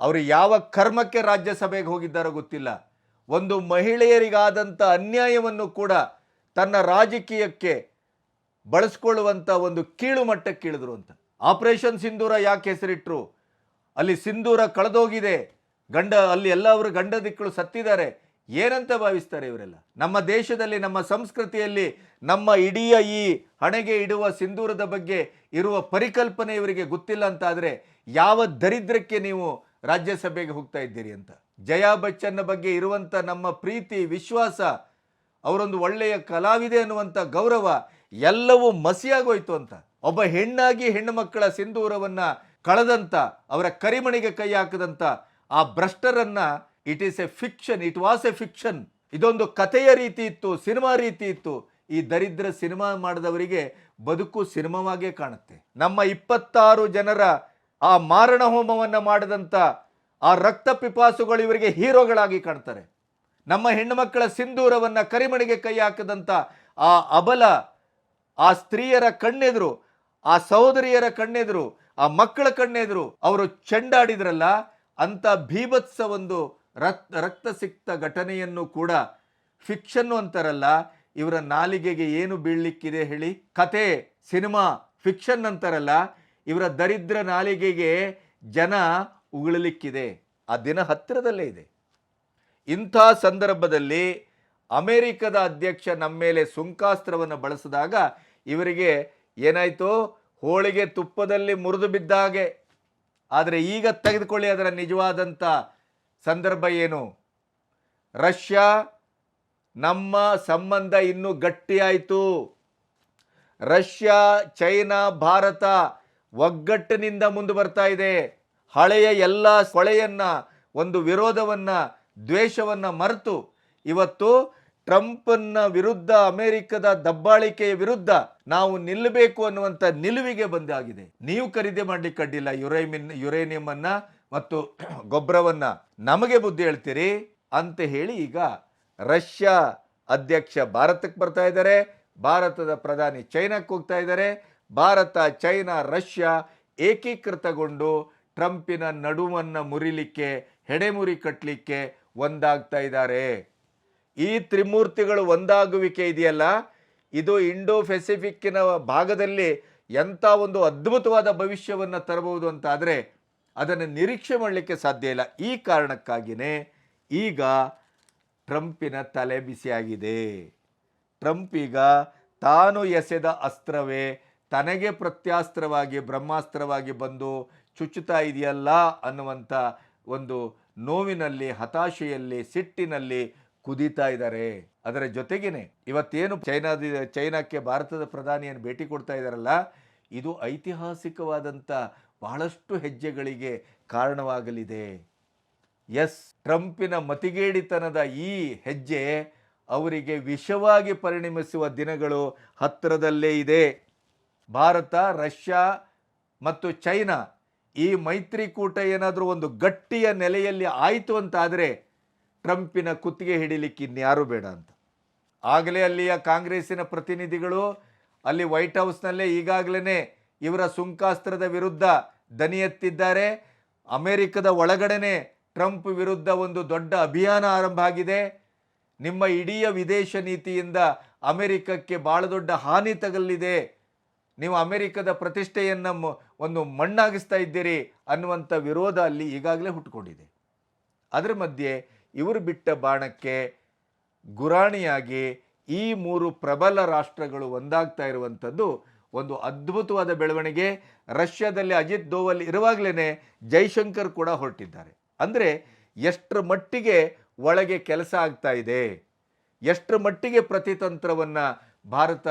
ಅವರು ಯಾವ ಕರ್ಮಕ್ಕೆ ರಾಜ್ಯಸಭೆಗೆ ಹೋಗಿದ್ದಾರೋ ಗೊತ್ತಿಲ್ಲ. ಒಂದು ಮಹಿಳೆಯರಿಗಾದಂಥ ಅನ್ಯಾಯವನ್ನು ಕೂಡ ತನ್ನ ರಾಜಕೀಯಕ್ಕೆ ಬಳಸ್ಕೊಳ್ಳುವಂಥ ಒಂದು ಕೀಳು ಮಟ್ಟಕ್ಕೆ ಇಳಿದ್ರು ಅಂತ. ಆಪರೇಷನ್ ಸಿಂಧೂರ ಯಾಕೆ ಹೆಸರಿಟ್ರು? ಅಲ್ಲಿ ಸಿಂಧೂರ ಕಳೆದೋಗಿದೆ, ಅಲ್ಲಿ ಎಲ್ಲವರು ಗಂಡ ದಿಕ್ಕಳು ಸತ್ತಿದ್ದಾರೆ. ಏನಂತ ಭಾವಿಸ್ತಾರೆ ಇವರೆಲ್ಲ? ನಮ್ಮ ದೇಶದಲ್ಲಿ, ನಮ್ಮ ಸಂಸ್ಕೃತಿಯಲ್ಲಿ, ನಮ್ಮ ಇಡೀ ಈ ಹಣೆಗೆ ಇಡುವ ಸಿಂಧೂರದ ಬಗ್ಗೆ ಇರುವ ಪರಿಕಲ್ಪನೆ ಇವರಿಗೆ ಗೊತ್ತಿಲ್ಲ ಅಂತಾದರೆ ಯಾವ ದರಿದ್ರಕ್ಕೆ ನೀವು ರಾಜ್ಯಸಭೆಗೆ ಹೋಗ್ತಾ ಇದ್ದೀರಿ ಅಂತ. ಜಯಾ ಬಚ್ಚನ್ನ ಬಗ್ಗೆ ಇರುವಂಥ ನಮ್ಮ ಪ್ರೀತಿ, ವಿಶ್ವಾಸ, ಅವರೊಂದು ಒಳ್ಳೆಯ ಕಲಾವಿದೆ ಅನ್ನುವಂಥ ಗೌರವ ಎಲ್ಲವೂ ಮಸಿಯಾಗೋಯ್ತು ಅಂತ. ಒಬ್ಬ ಹೆಣ್ಣಾಗಿ ಹೆಣ್ಣು ಮಕ್ಕಳ ಸಿಂಧೂರವನ್ನು ಕಳೆದಂಥ, ಅವರ ಕರಿಮಣಿಗೆ ಕೈ ಹಾಕದಂಥ ಆ ಭ್ರಷ್ಟರನ್ನ ಇಟ್ ವಾಸ್ ಎ ಫಿಕ್ಷನ್, ಇದೊಂದು ಕಥೆಯ ರೀತಿ ಇತ್ತು, ಸಿನಿಮಾ ರೀತಿ ಇತ್ತು. ಈ ದರಿದ್ರ ಸಿನಿಮಾ ಮಾಡಿದವರಿಗೆ ಬದುಕು ಸಿನಿಮಾವಾಗೇ ಕಾಣುತ್ತೆ. ನಮ್ಮ 26 ಜನರ ಆ ಮಾರಣ ಹೋಮವನ್ನು ಮಾಡಿದಂಥ ಆ ರಕ್ತ ಪಿಪಾಸುಗಳು ಇವರಿಗೆ ಹೀರೋಗಳಾಗಿ ಕಾಣ್ತಾರೆ. ನಮ್ಮ ಹೆಣ್ಣು ಮಕ್ಕಳ ಸಿಂಧೂರವನ್ನು ಕರಿಮಣಿಗೆ ಕೈ ಹಾಕದಂಥ ಆ ಅಬಲ, ಆ ಸ್ತ್ರೀಯರ ಕಣ್ಣೆದುರು, ಆ ಸಹೋದರಿಯರ ಕಣ್ಣೆದುರು, ಆ ಮಕ್ಕಳ ಕಣ್ಣೆದುರು ಅವರು ಚೆಂಡಾಡಿದ್ರಲ್ಲ, ಅಂತ ಭೀಭತ್ಸ ಒಂದು ರಕ್ತಸಿಕ್ತ ಘಟನೆಯನ್ನು ಕೂಡ ಫಿಕ್ಷನ್ನು ಅಂತಾರಲ್ಲ, ಇವರ ನಾಲಿಗೆಗೆ ಏನು ಬೀಳಲಿಕ್ಕಿದೆ ಹೇಳಿ? ಕತೆ, ಸಿನಿಮಾ, ಫಿಕ್ಷನ್ ಅಂತಾರಲ್ಲ, ಇವರ ದರಿದ್ರ ನಾಲಿಗೆಗೆ ಜನ ಉಗುಳಲಿಕ್ಕಿದೆ. ಆ ದಿನ ಹತ್ತಿರದಲ್ಲೇ ಇದೆ. ಇಂಥ ಸಂದರ್ಭದಲ್ಲಿ ಅಮೆರಿಕದ ಅಧ್ಯಕ್ಷ ನಮ್ಮ ಮೇಲೆ ಸುಂಕಾಸ್ತ್ರವನ್ನು ಬಳಸಿದಾಗ ಇವರಿಗೆ ಏನಾಯಿತು? ಹೋಳಿಗೆ ತುಪ್ಪದಲ್ಲಿ ಮುರಿದು ಬಿದ್ದ ಹಾಗೆ. ಆದರೆ ಈಗ ತೆಗೆದುಕೊಳ್ಳಿ ಅದರ ನಿಜವಾದಂಥ ಸಂದರ್ಭ ಏನು? ರಷ್ಯಾ ನಮ್ಮ ಸಂಬಂಧ ಇನ್ನೂ ಗಟ್ಟಿಯಾಯಿತು. ರಷ್ಯಾ, ಚೈನಾ, ಭಾರತ ಒಗ್ಗಟ್ಟಿನಿಂದ ಮುಂದೆ ಬರ್ತಾ ಇದೆ. ಹಳೆಯ ಎಲ್ಲ ಕೊಳೆಯನ್ನು, ಒಂದು ವಿರೋಧವನ್ನು, ದ್ವೇಷವನ್ನು ಮರೆತು ಇವತ್ತು ಟ್ರಂಪನ್ನ ವಿರುದ್ಧ, ಅಮೆರಿಕದ ದಬ್ಬಾಳಿಕೆಯ ವಿರುದ್ಧ ನಾವು ನಿಲ್ಲಬೇಕು ಅನ್ನುವಂಥ ನಿಲುವಿಗೆ ಬಂದಾಗಿದೆ. ನೀವು ಖರೀದಿ ಮಾಡಲಿಕ್ಕೆ ಅಡ್ಡಿಲ್ಲ ಯುರೇನಿಯಂ ಅನ್ನ ಮತ್ತು ಗೊಬ್ಬರವನ್ನು, ನಮಗೆ ಬುದ್ಧಿ ಹೇಳ್ತೀರಿ ಅಂತ ಹೇಳಿ ಈಗ ರಷ್ಯಾ ಅಧ್ಯಕ್ಷ ಭಾರತಕ್ಕೆ ಬರ್ತಾ ಇದ್ದಾರೆ, ಭಾರತದ ಪ್ರಧಾನಿ ಚೈನಾಕ್ಕೆ ಹೋಗ್ತಾ ಇದ್ದಾರೆ. ಭಾರತ, ಚೈನಾ, ರಷ್ಯಾ ಏಕೀಕೃತಗೊಂಡು ಟ್ರಂಪಿನ ನಡುವನ್ನು ಮುರಿಲಿಕ್ಕೆ, ಹೆಡೆಮುರಿ ಕಟ್ಟಲಿಕ್ಕೆ ಒಂದಾಗ್ತಾ ಇದ್ದಾರೆ. ಈ ತ್ರಿಮೂರ್ತಿಗಳು ಒಂದಾಗುವಿಕೆ ಇದೆಯಲ್ಲ, ಇದು ಇಂಡೋ ಪೆಸಿಫಿಕ್ಕಿನ ಭಾಗದಲ್ಲಿ ಎಂಥ ಒಂದು ಅದ್ಭುತವಾದ ಭವಿಷ್ಯವನ್ನು ತರಬಹುದು ಅಂತ ಆದರೆ ಅದನ್ನು ನಿರೀಕ್ಷೆ ಮಾಡಲಿಕ್ಕೆ ಸಾಧ್ಯ ಇಲ್ಲ. ಈ ಕಾರಣಕ್ಕಾಗಿಯೇ ಈಗ ಟ್ರಂಪಿನ ತಲೆ ಬಿಸಿಯಾಗಿದೆ. ಟ್ರಂಪ್ ಈಗ ತಾನು ಎಸೆದ ಅಸ್ತ್ರವೇ ತನಗೆ ಪ್ರತ್ಯಾಸ್ತ್ರವಾಗಿ, ಬ್ರಹ್ಮಾಸ್ತ್ರವಾಗಿ ಬಂದು ಚುಚ್ಚುತ್ತಾ ಇದೆಯಲ್ಲ ಅನ್ನುವಂಥ ಒಂದು ನೋವಿನಲ್ಲಿ, ಹತಾಶೆಯಲ್ಲಿ, ಸಿಟ್ಟಿನಲ್ಲಿ ಕುದೀತಾ ಇದ್ದಾರೆ. ಅದರ ಜೊತೆಗೇನೆ ಇವತ್ತೇನು ಚೈನಾಕ್ಕೆ ಭಾರತದ ಪ್ರಧಾನಿಯನ್ನು ಭೇಟಿ ಕೊಡ್ತಾ ಇದ್ದಾರಲ್ಲ, ಇದು ಐತಿಹಾಸಿಕವಾದಂಥ ಬಹಳಷ್ಟು ಹೆಜ್ಜೆಗಳಿಗೆ ಕಾರಣವಾಗಲಿದೆ. ಎಸ್, ಟ್ರಂಪಿನ ಮತಿಗೇಡಿತನದ ಈ ಹೆಜ್ಜೆ ಅವರಿಗೆ ವಿಷವಾಗಿ ಪರಿಣಮಿಸುವ ದಿನಗಳು ಹತ್ತಿರದಲ್ಲೇ ಇದೆ. ಭಾರತ, ರಷ್ಯಾ ಮತ್ತು ಚೈನಾ ಈ ಮೈತ್ರಿಕೂಟ ಏನಾದರೂ ಒಂದು ಗಟ್ಟಿಯ ನೆಲೆಯಲ್ಲಿ ಆಯಿತು ಅಂತಾದರೆ ಟ್ರಂಪಿನ ಕುತ್ತಿಗೆ ಹಿಡಿಲಿಕ್ಕೆ ಇನ್ಯಾರೂ ಬೇಡ ಅಂತ. ಆಗಲೇ ಅಲ್ಲಿಯ ಕಾಂಗ್ರೆಸ್ಸಿನ ಪ್ರತಿನಿಧಿಗಳು ಅಲ್ಲಿ ವೈಟ್ ಹೌಸ್ನಲ್ಲೇ ಈಗಾಗಲೇ ಇವರ ಸುಂಕಾಸ್ತ್ರದ ವಿರುದ್ಧ ದನಿ ಎತ್ತಿದ್ದಾರೆ. ಅಮೆರಿಕದ ಒಳಗಡೆನೆ ಟ್ರಂಪ್ ವಿರುದ್ಧ ಒಂದು ದೊಡ್ಡ ಅಭಿಯಾನ ಆರಂಭ ಆಗಿದೆ. ನಿಮ್ಮ ಇಡೀ ವಿದೇಶ ನೀತಿಯಿಂದ ಅಮೆರಿಕಕ್ಕೆ ಭಾಳ ದೊಡ್ಡ ಹಾನಿ ತಗಲಿದೆ, ನೀವು ಅಮೆರಿಕದ ಪ್ರತಿಷ್ಠೆಯನ್ನು ಒಂದು ಮಣ್ಣಾಗಿಸ್ತಾ ಇದ್ದೀರಿ ಅನ್ನುವಂಥ ವಿರೋಧ ಅಲ್ಲಿ ಈಗಾಗಲೇ ಹುಟ್ಟುಕೊಂಡಿದೆ. ಅದರ ಮಧ್ಯೆ ಇವರು ಬಿಟ್ಟ ಬಾಣಕ್ಕೆ ಗುರಾಣಿಯಾಗಿ ಈ ಮೂರು ಪ್ರಬಲ ರಾಷ್ಟ್ರಗಳು ಒಂದಾಗ್ತಾ ಇರುವಂಥದ್ದು ಒಂದು ಅದ್ಭುತವಾದ ಬೆಳವಣಿಗೆ. ರಷ್ಯಾದಲ್ಲಿ ಅಜಿತ್ ದೋವಲ್ ಇರುವಾಗಲೇ ಜೈಶಂಕರ್ ಕೂಡ ಹೊರಟಿದ್ದಾರೆ. ಅಂದರೆ ಎಷ್ಟರ ಮಟ್ಟಿಗೆ ಒಳಗೆ ಕೆಲಸ ಆಗ್ತಾ ಇದೆ, ಎಷ್ಟರ ಮಟ್ಟಿಗೆ ಪ್ರತಿತಂತ್ರವನ್ನು ಭಾರತ,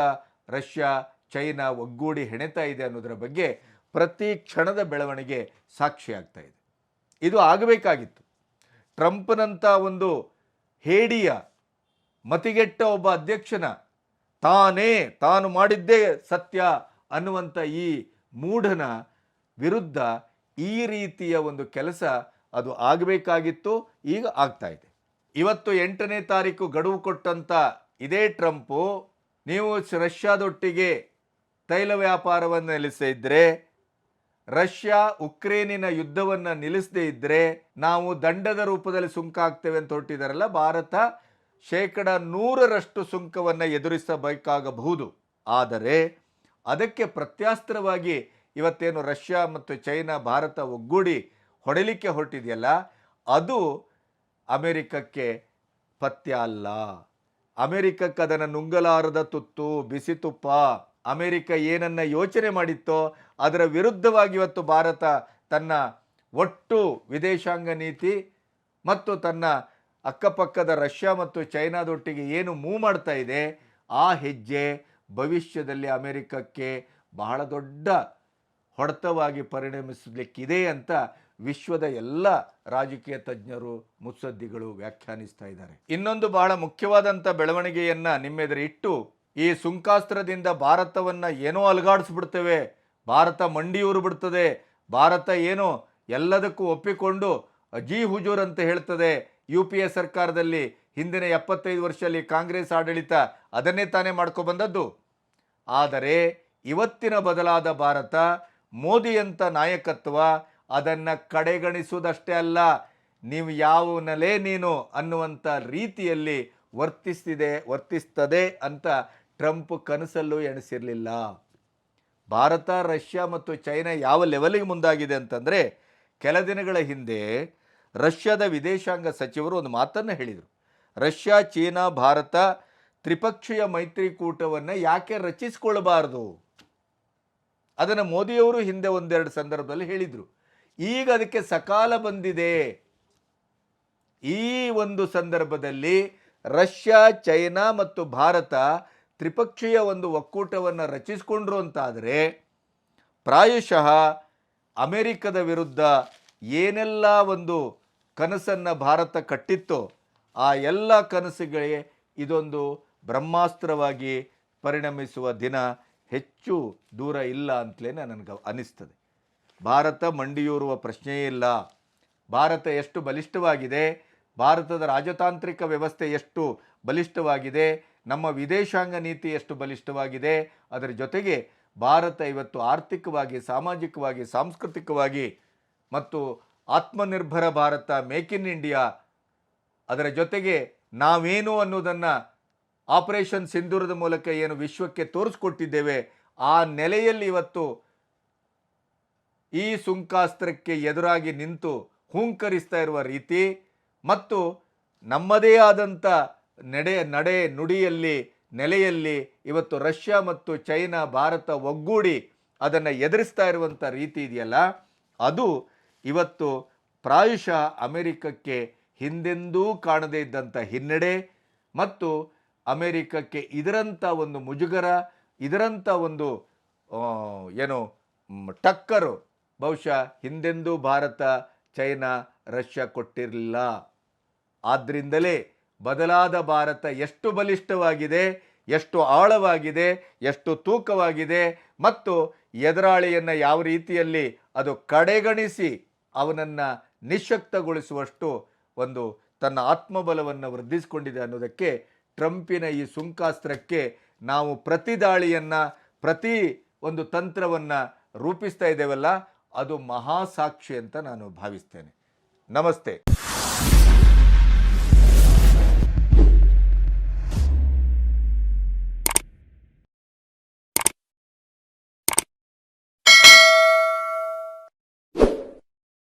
ರಷ್ಯಾ, ಚೈನಾ ಒಗ್ಗೂಡಿ ಹೆಣೆತಾ ಇದೆ ಅನ್ನೋದರ ಬಗ್ಗೆ ಪ್ರತಿ ಕ್ಷಣದ ಬೆಳವಣಿಗೆ ಸಾಕ್ಷಿ ಆಗ್ತಾ ಇದೆ. ಇದು ಆಗಬೇಕಾಗಿತ್ತು. ಟ್ರಂಪ್ನಂಥ ಒಂದು ಹೇಡಿಯ ಮತಿಗೆಟ್ಟ ಒಬ್ಬ ಅಧ್ಯಕ್ಷನ ತಾನು ಮಾಡಿದ್ದೇ ಸತ್ಯ ಅನ್ನುವಂಥ ಈ ಮೂಢನ ವಿರುದ್ಧ ಈ ರೀತಿಯ ಒಂದು ಕೆಲಸ ಅದು ಆಗಬೇಕಾಗಿತ್ತು. ಈಗ ಆಗ್ತಾ ಇದೆ. ಇವತ್ತು 8ನೇ ತಾರೀಕು ಗಡುವು ಕೊಟ್ಟಂಥ ಇದೇ ಟ್ರಂಪು, ನೀವು ರಷ್ಯಾದೊಟ್ಟಿಗೆ ತೈಲ ವ್ಯಾಪಾರವನ್ನು ನಿಲ್ಲಿಸದೇ ಇದ್ದರೆ, ರಷ್ಯಾ ಉಕ್ರೇನಿನ ಯುದ್ಧವನ್ನು ನಿಲ್ಲಿಸದೇ ಇದ್ದರೆ ನಾವು ದಂಡದ ರೂಪದಲ್ಲಿ ಸುಂಕ ಹಾಕ್ತೇವೆ ಅಂತ ಹೊರಟಿದ್ದಾರಲ್ಲ, ಭಾರತ 100% ಸುಂಕವನ್ನು ಎದುರಿಸಬೇಕಾಗಬಹುದು. ಆದರೆ ಅದಕ್ಕೆ ಪ್ರತ್ಯಾಸ್ತ್ರವಾಗಿ ಇವತ್ತೇನು ರಷ್ಯಾ ಮತ್ತು ಚೈನಾ ಭಾರತ ಒಗ್ಗೂಡಿ ಹೊಡೆಯಲಿಕ್ಕೆ ಹೊರಟಿದೆಯಲ್ಲ, ಅದು ಅಮೆರಿಕಕ್ಕೆ ಪಥ್ಯ ಅಲ್ಲ. ಅಮೆರಿಕಕ್ಕೆ ಅದನ್ನು ನುಂಗಲಾರದ ತುತ್ತು, ಬಿಸಿ ತುಪ್ಪ. ಅಮೆರಿಕ ಏನನ್ನ ಯೋಚನೆ ಮಾಡಿತ್ತೋ ಅದರ ವಿರುದ್ಧವಾಗಿ ಇವತ್ತು ಭಾರತ ತನ್ನ ಒಟ್ಟು ವಿದೇಶಾಂಗ ನೀತಿ ಮತ್ತು ತನ್ನ ಅಕ್ಕಪಕ್ಕದ ರಷ್ಯಾ ಮತ್ತು ಚೈನಾದೊಟ್ಟಿಗೆ ಏನು ಮೂವ್ ಮಾಡ್ತಾ ಇದೆ, ಆ ಹೆಜ್ಜೆ ಭವಿಷ್ಯದಲ್ಲಿ ಅಮೆರಿಕಕ್ಕೆ ಬಹಳ ದೊಡ್ಡ ಹೊಡೆತವಾಗಿ ಪರಿಣಮಿಸಲಿಕ್ಕಿದೆ ಅಂತ ವಿಶ್ವದ ಎಲ್ಲ ರಾಜಕೀಯ ತಜ್ಞರು, ಮುತ್ಸದ್ದಿಗಳು ವ್ಯಾಖ್ಯಾನಿಸ್ತಾ ಇದ್ದಾರೆ. ಇನ್ನೊಂದು ಬಹಳ ಮುಖ್ಯವಾದಂಥ ಬೆಳವಣಿಗೆಯನ್ನು ನಿಮ್ಮೆದುರು ಇಟ್ಟು, ಈ ಸುಂಕಾಸ್ತ್ರದಿಂದ ಭಾರತವನ್ನು ಏನೋ ಅಲುಗಾಡಿಸ್ಬಿಡ್ತೇವೆ, ಭಾರತ ಮಂಡಿಯೂರು ಬಿಡ್ತದೆ, ಭಾರತ ಏನೋ ಎಲ್ಲದಕ್ಕೂ ಒಪ್ಪಿಕೊಂಡು ಜಿ ಹುಜೂರ್ ಅಂತ ಹೇಳ್ತದೆ. UPA ಸರ್ಕಾರದಲ್ಲಿ ಹಿಂದಿನ 75 ವರ್ಷದಲ್ಲಿ ಕಾಂಗ್ರೆಸ್ ಆಡಳಿತ ಅದನ್ನೇ ತಾನೇ ಮಾಡ್ಕೊಬಂದದ್ದು. ಆದರೆ ಇವತ್ತಿನ ಬದಲಾದ ಭಾರತ, ಮೋದಿಯಂಥ ನಾಯಕತ್ವ ಅದನ್ನು ಕಡೆಗಣಿಸುವುದಷ್ಟೇ ಅಲ್ಲ, ನೀವು ಯಾವ ನೆಲೆ ನೀನು ಅನ್ನುವಂಥ ರೀತಿಯಲ್ಲಿ ವರ್ತಿಸ್ತದೆ ಅಂತ ಟ್ರಂಪ್ ಕನಸಲ್ಲೂ ಎಣಿಸಿರಲಿಲ್ಲ. ಭಾರತ, ರಷ್ಯಾ ಮತ್ತು ಚೈನಾ ಯಾವ ಲೆವೆಲಿಗೆ ಮುಂದಾಗಿದೆ ಅಂತಂದರೆ, ಕೆಲ ದಿನಗಳ ಹಿಂದೆ ರಷ್ಯಾದ ವಿದೇಶಾಂಗ ಸಚಿವರು ಒಂದು ಮಾತನ್ನು ಹೇಳಿದರು. ರಷ್ಯಾ, ಚೀನಾ, ಭಾರತ ತ್ರಿಪಕ್ಷೀಯ ಮೈತ್ರಿಕೂಟವನ್ನು ಯಾಕೆ ರಚಿಸಿಕೊಳ್ಳಬಾರದು? ಅದನ್ನು ಮೋದಿಯವರು ಹಿಂದೆ ಒಂದೆರಡು ಸಂದರ್ಭದಲ್ಲಿ ಹೇಳಿದರು. ಈಗ ಅದಕ್ಕೆ ಸಕಾಲ ಬಂದಿದೆ. ಈ ಒಂದು ಸಂದರ್ಭದಲ್ಲಿ ರಷ್ಯಾ, ಚೈನಾ ಮತ್ತು ಭಾರತ ತ್ರಿಪಕ್ಷೀಯ ಒಂದು ಒಕ್ಕೂಟವನ್ನು ರಚಿಸಿಕೊಂಡ್ರು ಅಂತಾದರೆ, ಪ್ರಾಯಶಃ ಅಮೆರಿಕದ ವಿರುದ್ಧ ಏನೆಲ್ಲ ಒಂದು ಕನಸನ್ನು ಭಾರತ ಕಟ್ಟಿತ್ತೋ ಆ ಎಲ್ಲ ಕನಸುಗಳಿಗೆ ಇದೊಂದು ಬ್ರಹ್ಮಾಸ್ತ್ರವಾಗಿ ಪರಿಣಮಿಸುವ ದಿನ ಹೆಚ್ಚು ದೂರ ಇಲ್ಲ ಅಂತಲೇ ನನಗೆ ಅನಿಸ್ತದೆ. ಭಾರತ ಮಂಡಿಯೂರುವ ಪ್ರಶ್ನೆಯೇ ಇಲ್ಲ. ಭಾರತ ಎಷ್ಟು ಬಲಿಷ್ಠವಾಗಿದೆ, ಭಾರತದ ರಾಜತಾಂತ್ರಿಕ ವ್ಯವಸ್ಥೆ ಎಷ್ಟು ಬಲಿಷ್ಠವಾಗಿದೆ, ನಮ್ಮ ವಿದೇಶಾಂಗ ನೀತಿ ಎಷ್ಟು ಬಲಿಷ್ಠವಾಗಿದೆ, ಅದರ ಜೊತೆಗೆ ಭಾರತ ಇವತ್ತು ಆರ್ಥಿಕವಾಗಿ, ಸಾಮಾಜಿಕವಾಗಿ, ಸಾಂಸ್ಕೃತಿಕವಾಗಿ ಮತ್ತು Atmanirbhar Bharat, make in India, ಅದರ ಜೊತೆಗೆ ನಾವೇನು ಅನ್ನೋದನ್ನು ಆಪರೇಷನ್ ಸಿಂಧೂರದ ಮೂಲಕ ಏನು ವಿಶ್ವಕ್ಕೆ ತೋರಿಸ್ಕೊಟ್ಟಿದ್ದೇವೆ, ಆ ನೆಲೆಯಲ್ಲಿ ಇವತ್ತು ಈ ಸುಂಕಾಸ್ತ್ರಕ್ಕೆ ಎದುರಾಗಿ ನಿಂತು ಹೂಂಕರಿಸ್ತಾ ಇರುವ ರೀತಿ ಮತ್ತು ನಮ್ಮದೇ ಆದಂಥ ನಡೆ ನುಡಿಯಲ್ಲಿ ನೆಲೆಯಲ್ಲಿ ಇವತ್ತು ರಷ್ಯಾ ಮತ್ತು ಚೈನಾ, ಭಾರತ ಒಗ್ಗೂಡಿ ಅದನ್ನು ಎದುರಿಸ್ತಾ ಇರುವಂಥ ರೀತಿ ಇದೆಯಲ್ಲ, ಅದು ಇವತ್ತು ಪ್ರಾಯಶಃ ಅಮೆರಿಕಕ್ಕೆ ಹಿಂದೆಂದೂ ಕಾಣದೇ ಇದ್ದಂಥ ಹಿನ್ನಡೆ ಮತ್ತು ಅಮೆರಿಕಕ್ಕೆ ಇದರಂಥ ಒಂದು ಮುಜುಗರ, ಇದರಂಥ ಒಂದು ಟಕ್ಕರು ಬಹುಶಃ ಹಿಂದೆಂದೂ ಭಾರತ, ಚೈನಾ, ರಷ್ಯಾ ಕೊಟ್ಟಿರಲಿಲ್ಲ. ಆದ್ದರಿಂದಲೇ ಬದಲಾದ ಭಾರತ ಎಷ್ಟು ಬಲಿಷ್ಠವಾಗಿದೆ, ಎಷ್ಟು ಆಳವಾಗಿದೆ, ಎಷ್ಟು ತೂಕವಾಗಿದೆ ಮತ್ತು ಎದುರಾಳಿಯನ್ನು ಯಾವ ರೀತಿಯಲ್ಲಿ ಅದು ಕಡೆಗಣಿಸಿ ಅವನನ್ನು ನಿಶ್ಶಕ್ತಗೊಳಿಸುವಷ್ಟು ಒಂದು ತನ್ನ ಆತ್ಮಬಲವನ್ನು ವೃದ್ಧಿಸಿಕೊಂಡಿದೆ ಅನ್ನೋದಕ್ಕೆ ಟ್ರಂಪಿನ ಈ ಸುಂಕಾಸ್ತ್ರಕ್ಕೆ ನಾವು ಪ್ರತಿ ದಾಳಿಯನ್ನು, ಪ್ರತಿ ಒಂದು ತಂತ್ರವನ್ನು ರೂಪಿಸ್ತಾ ಇದ್ದೇವಲ್ಲ, ಅದು ಮಹಾಸಾಕ್ಷಿ ಅಂತ ನಾನು ಭಾವಿಸ್ತೇನೆ. ನಮಸ್ತೆ.